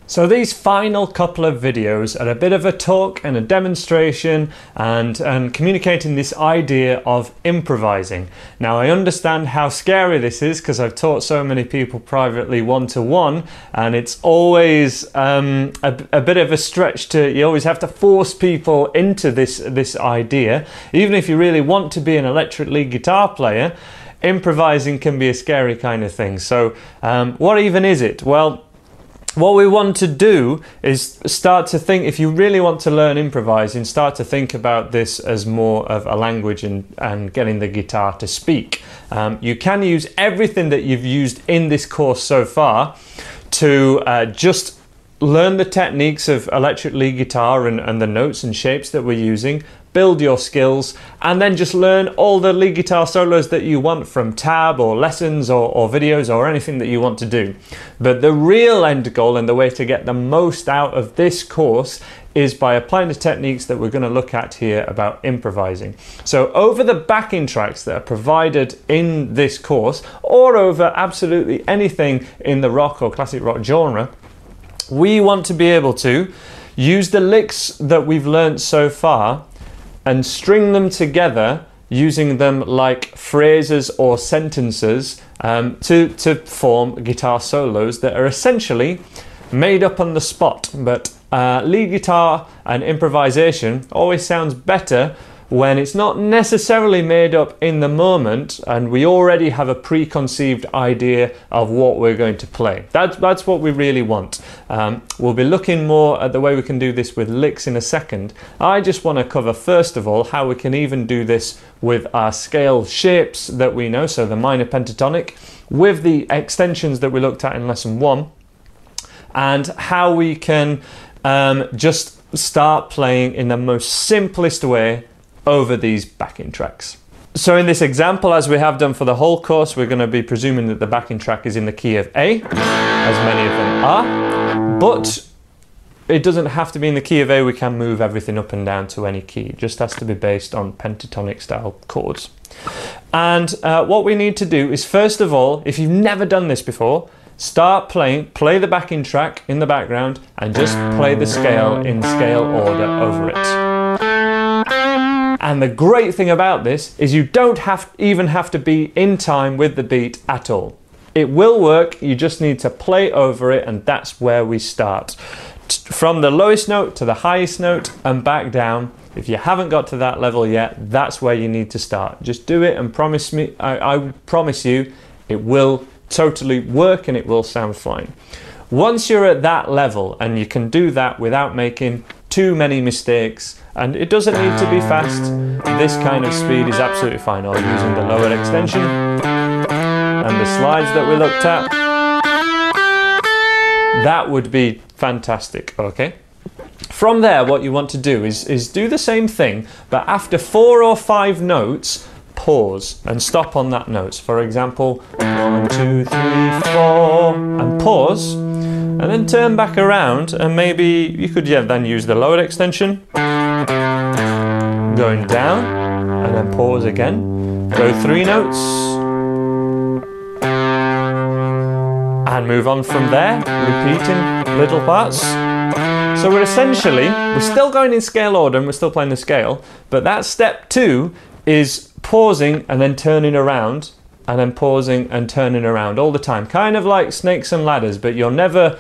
So these final couple of videos are a bit of a talk and a demonstration and communicating this idea of improvising. Now I understand how scary this is because I've taught so many people privately one-to-one, and it's always a bit of a stretch you always have to force people into this idea. Even if you really want to be an electric lead guitar player, improvising can be a scary kind of thing. So what even is it? Well, what we want to do is start to think, if you really want to learn improvising, start to think about this as more of a language and getting the guitar to speak. You can use everything that you've used in this course so far to just learn the techniques of electric lead guitar and the notes and shapes that we're using, build your skills, and then just learn all the lead guitar solos that you want from tab or lessons or videos or anything that you want to do. But the real end goal and the way to get the most out of this course is by applying the techniques that we're going to look at here about improvising. So over the backing tracks that are provided in this course, or over absolutely anything in the rock or classic rock genre, we want to be able to use the licks that we've learned so far and string them together using them like phrases or sentences to form guitar solos that are essentially made up on the spot. But lead guitar and improvisation always sounds better when it's not necessarily made up in the moment and we already have a preconceived idea of what we're going to play. That's what we really want. We'll be looking more at the way we can do this with licks in a second. I just want to cover first of all how we can even do this with our scale shapes that we know, so the minor pentatonic, with the extensions that we looked at in lesson 1, and how we can just start playing in the most simplest way over these backing tracks. So in this example, as we have done for the whole course, we're going to be presuming that the backing track is in the key of A, as many of them are, but it doesn't have to be in the key of A. We can move everything up and down to any key. It just has to be based on pentatonic style chords. And what we need to do is, first of all, if you've never done this before, start playing, play the backing track in the background and just play the scale in scale order over it. And the great thing about this is you don't even have to be in time with the beat at all. It will work, you just need to play over it, and that's where we start. From the lowest note to the highest note and back down. If you haven't got to that level yet, that's where you need to start. Just do it and promise me, I promise you, it will totally work and it will sound fine. Once you're at that level and you can do that without making too many mistakes, and it doesn't need to be fast, this kind of speed is absolutely fine, or using the lower extension and the slides that we looked at, that would be fantastic. Okay, from there what you want to do is do the same thing, but after 4 or 5 notes, pause and stop on that note. For example, 1, 2, 3, 4, and pause, and then turn back around, and maybe you could then use the lower extension, going down, and then pause again, go 3 notes, and move on from there, repeating little parts. So we're still going in scale order and we're still playing the scale, but that step 2 is pausing and then turning around, and then pausing and turning around all the time, kind of like snakes and ladders, but you're never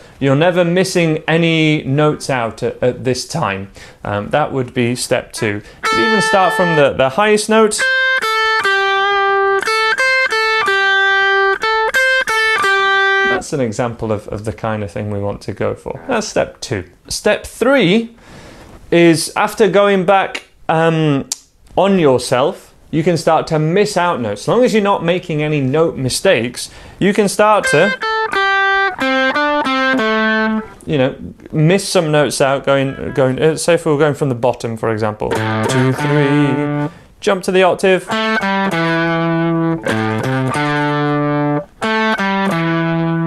missing any notes out at this time. That would be step 2. You can even start from the highest note, that's an example of the kind of thing we want to go for. That's step 2. Step 3 is, after going back on yourself, you can start to miss out notes. As long as you're not making any note mistakes, you can start to, miss some notes out, going. Say if we were going from the bottom, for example, 2, 3, jump to the octave,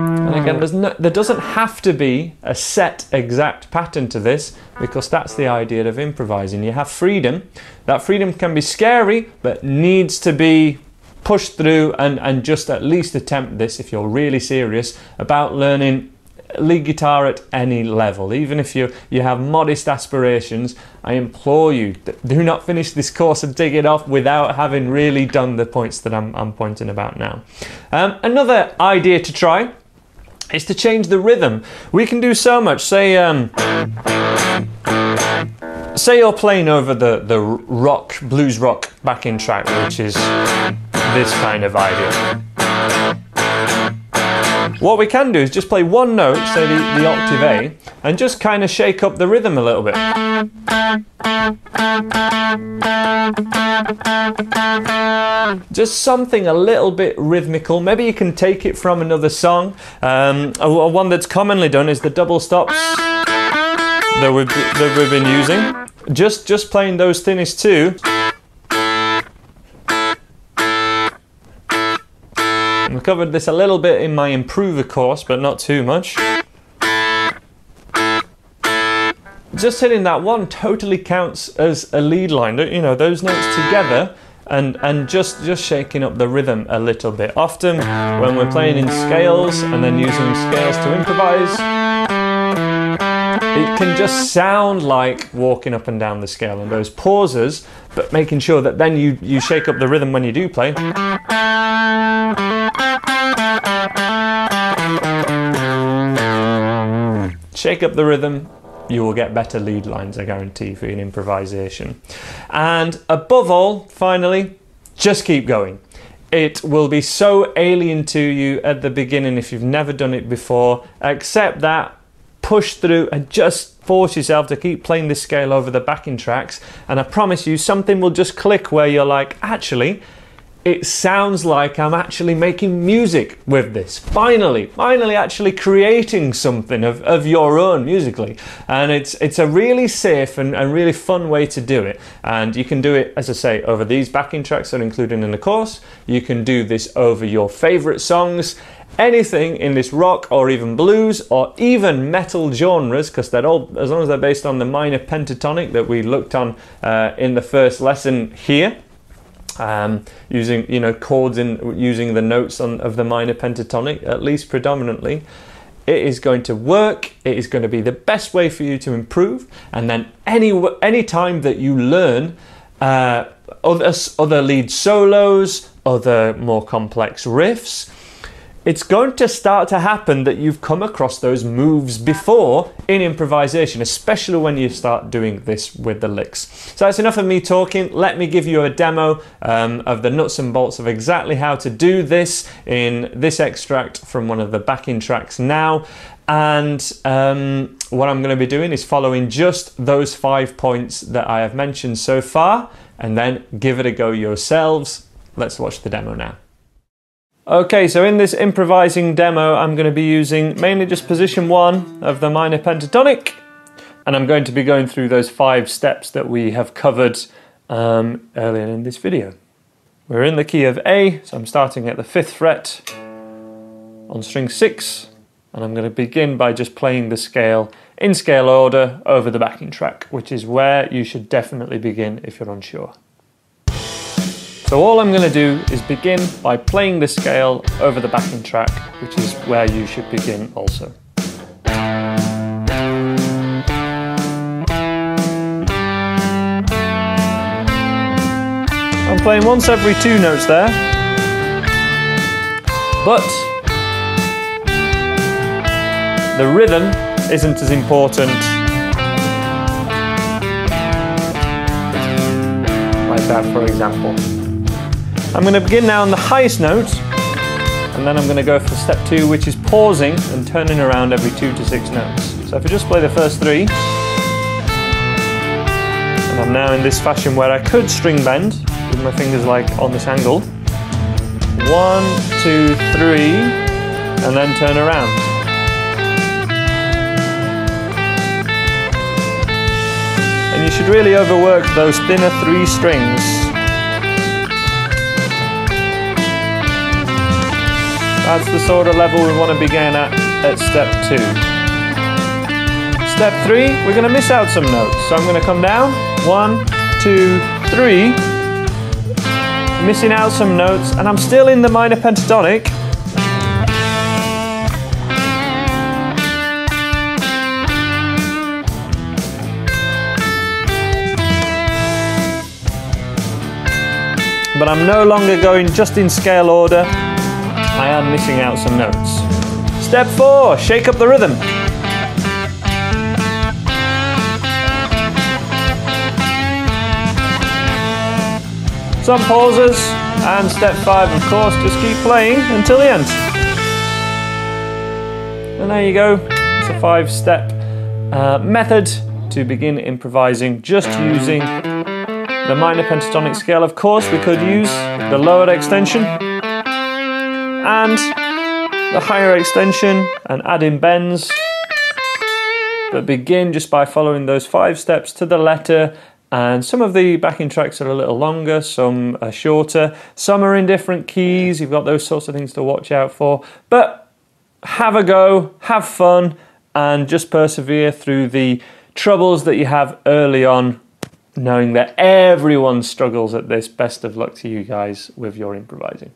and again, there doesn't have to be a set exact pattern to this, because that's the idea of improvising. You have freedom. That freedom can be scary, but needs to be pushed through, and just at least attempt this if you're really serious about learning lead guitar at any level. Even if you have modest aspirations, I implore you, do not finish this course and take it off without having really done the points that I'm pointing about now. Another idea to try is to change the rhythm. We can do so much. Say you're playing over the rock, blues rock backing track, which is this kind of idea. What we can do is just play one note, say the octave A, and just kind of shake up the rhythm a little bit. Just something a little bit rhythmical. Maybe you can take it from another song. One that's commonly done is the double stops that we've been using. Just playing those thinnest two. I covered this a little bit in my Improver course, but not too much. Just hitting that one totally counts as a lead line. You know, those notes together, and just shaking up the rhythm a little bit. Often when we're playing in scales and then using scales to improvise, it can just sound like walking up and down the scale, and those pauses, but making sure that then you shake up the rhythm when you do play. Shake up the rhythm, you will get better lead lines, I guarantee, for an improvisation. And above all, finally, just keep going. It will be so alien to you at the beginning if you've never done it before. Accept that, push through, and just force yourself to keep playing this scale over the backing tracks. And I promise you, something will just click where you're like, actually, it sounds like I'm actually making music with this. Finally actually creating something of your own musically. And it's a really safe and really fun way to do it. And you can do it, as I say, over these backing tracks that are included in the course. You can do this over your favorite songs. Anything in this rock or even blues or even metal genres, because they're all, as long as they're based on the minor pentatonic that we looked on in the first lesson here. Using chords using the notes of the minor pentatonic, at least predominantly, it is going to work. It is going to be the best way for you to improve. And then any time that you learn other lead solos, other more complex riffs, it's going to start to happen that you've come across those moves before in improvisation, especially when you start doing this with the licks. So that's enough of me talking. Let me give you a demo of the nuts and bolts of exactly how to do this in this extract from one of the backing tracks now. And what I'm going to be doing is following just those 5 points that I have mentioned so far, and then give it a go yourselves. Let's watch the demo now. Okay, so in this improvising demo, I'm going to be using mainly just position 1 of the minor pentatonic, and I'm going to be going through those 5 steps that we have covered earlier in this video. We're in the key of A, so I'm starting at the 5th fret on string 6, and I'm going to begin by just playing the scale in scale order over the backing track, which is where you should definitely begin if you're unsure. So all I'm going to do is begin by playing the scale over the backing track, which is where you should begin also. I'm playing once every 2 notes there, but the rhythm isn't as important like that, for example. I'm going to begin now on the highest note, and then I'm going to go for step 2, which is pausing and turning around every 2 to 6 notes. So if I just play the first 3, and I'm now in this fashion where I could string bend with my fingers like on this angle. 1, 2, 3, and then turn around. And you should really overwork those thinner 3 strings. That's the sort of level we want to begin at step 2. Step 3, we're going to miss out some notes. So I'm going to come down, 1, 2, 3, missing out some notes, and I'm still in the minor pentatonic. but I'm no longer going just in scale order. I am missing out some notes. Step 4, shake up the rhythm. Some pauses, and step 5, of course, just keep playing until the end. And there you go. It's a 5-step method to begin improvising just using the minor pentatonic scale. Of course, we could use the lower extension and the higher extension and add in bends, but begin just by following those 5 steps to the letter. And some of the backing tracks are a little longer, some are shorter, some are in different keys. You've got those sorts of things to watch out for. But have a go, have fun, and just persevere through the troubles that you have early on, knowing that everyone struggles at this. Best of luck to you guys with your improvising.